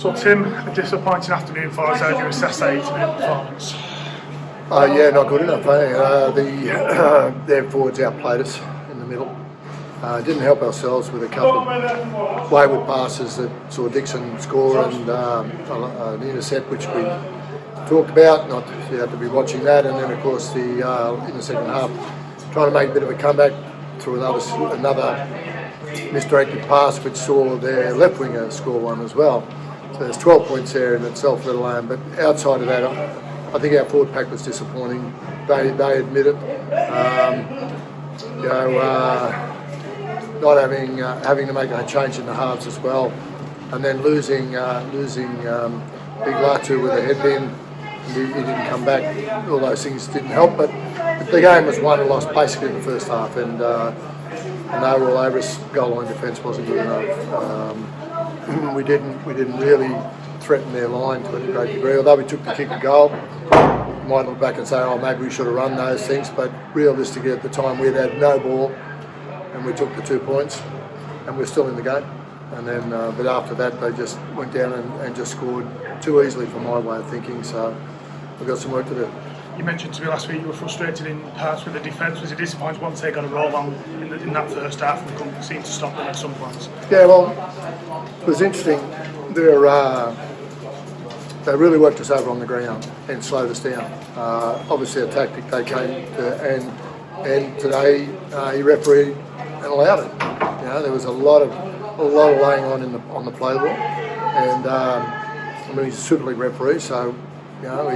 So Tim, a disappointing afternoon for us. How do you assess that 80-minute performance? Yeah, not good enough. Their forwards outplayed us in the middle. Didn't help ourselves with a couple of wayward passes that saw Dixon score and an intercept, which we talked about. Not you had to be watching that, and then of course in the second half, trying to make a bit of a comeback through another misdirected pass, which saw their left winger score one as well. So there's 12 points there in itself, let alone. But outside of that, I think our forward pack was disappointing. They admit it. Not having to make a change in the halves as well, and then losing Big Latu with a headwind. He didn't come back. All those things didn't help, but the game was won and lost basically in the first half, and they were all over us. Goal line defence wasn't good enough. We didn't really threaten their line to a great degree. Although we took the kick and goal, you might look back and say, oh, maybe we should have run those things. But realistically, at the time, we had no ball, and we took the 2 points, and we're still in the game. And then, but after that, they just went down and just scored too easily for my way of thinking. So we've got some work to do. You mentioned to me last week you were frustrated in parts with the defence. Was it disappointing once they got a roll on in that first half and couldn't seem to stop them at some points? Yeah, well, it was interesting. They really worked us over on the ground and slowed us down. Obviously, a tactic they came to, and today he refereed and allowed it. You know, there was a lot of laying on the play ball, and I mean he's a Super League referee, so you know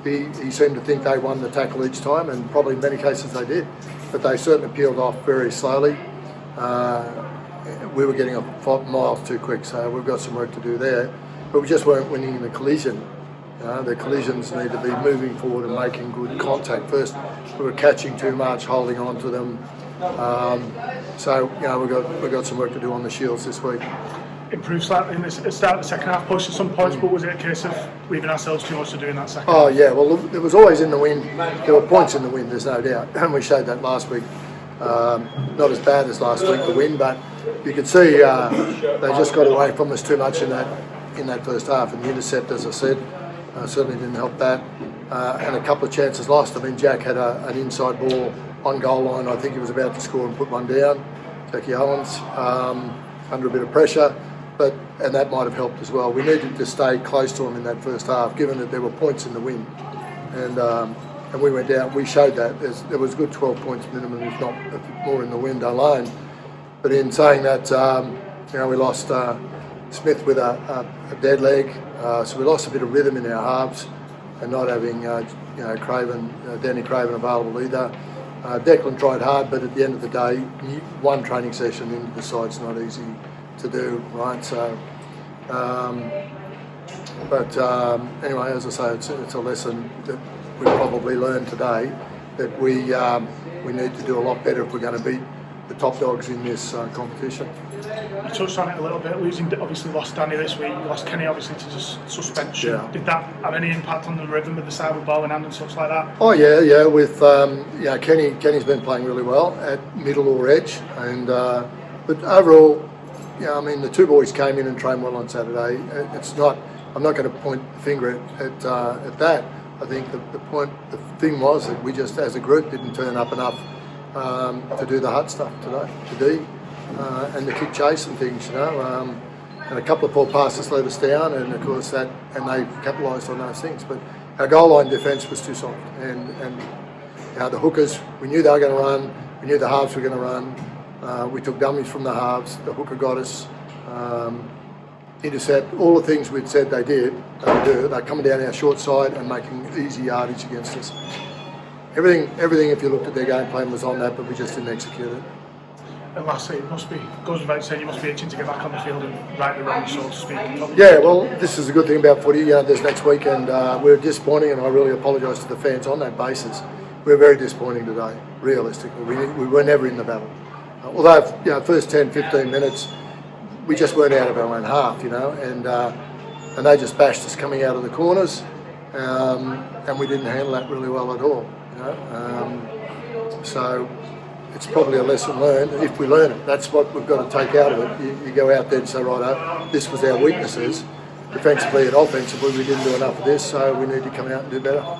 he seemed to think they won the tackle each time, and probably in many cases they did, but they certainly peeled off very slowly. We were getting off miles too quick, so we've got some work to do there. But we just weren't winning the collision. The collisions need to be moving forward and making good contact first. We were catching too much, holding on to them. So you know we've got some work to do on the shields this week. Improved slightly in the start of the second half, pushed at some points, but was it a case of leaving ourselves too much to do in that second half? Oh yeah, well there was always in the wind. There were points in the wind, there's no doubt, and we showed that last week. Not as bad as last week, the wind, but you could see they just got away from us too much in that first half, and the intercept, as I said, certainly didn't help that. And a couple of chances lost. I mean, Jack had an inside ball on goal line. I think he was about to score and put one down. Jackie Owens under a bit of pressure. And that might have helped as well. We needed to stay close to them in that first half, given that there were points in the wind, and we went down. We showed that there was a good 12 points minimum, if not more, in the wind alone. But in saying that, you know, we lost Smith with a dead leg, so we lost a bit of rhythm in our halves, and not having Danny Craven available either. Declan tried hard, but at the end of the day, one training session into the side's not easy to do, right? So, anyway, as I say, it's a lesson that we probably learned today, that we need to do a lot better if we're going to beat the top dogs in this competition. You touched on it a little bit. Obviously lost Danny this week. You lost Kenny obviously to just suspension. Yeah. Did that have any impact on the rhythm of the side with ball in hand and such like that? Oh yeah. With Kenny's been playing really well at middle or edge, and but overall, yeah, I mean the two boys came in and trained well on Saturday. I'm not going to point the finger at that. I think the thing was that we just as a group didn't turn up enough to do the hard stuff today, and the kick chase and things, you know. And a couple of poor passes let us down, and of course they capitalised on those things. But our goal line defence was too soft, and you know, the hookers, we knew they were going to run, we knew the halves were going to run. We took dummies from the halves. The hooker got us. Intercept, all the things we'd said they do. They're coming down our short side and making easy yardage against us. Everything. If you looked at their game plan, was on that, but we just didn't execute it. And lastly, it goes without saying, you must be itching to get back on the field and right the wrong, so to speak. Yeah, well, this is a good thing about footy. There's next week, and we're disappointing, and I really apologise to the fans on that basis. We're very disappointing today, realistically. We were never in the battle. Although, you know, first 10, 15 minutes, we just weren't out of our own half, you know, and they just bashed us coming out of the corners, and we didn't handle that really well at all, you know. So it's probably a lesson learned if we learn it. That's what we've got to take out of it. You go out there and say, right, this was our weaknesses, defensively and offensively we didn't do enough of this, so we need to come out and do better.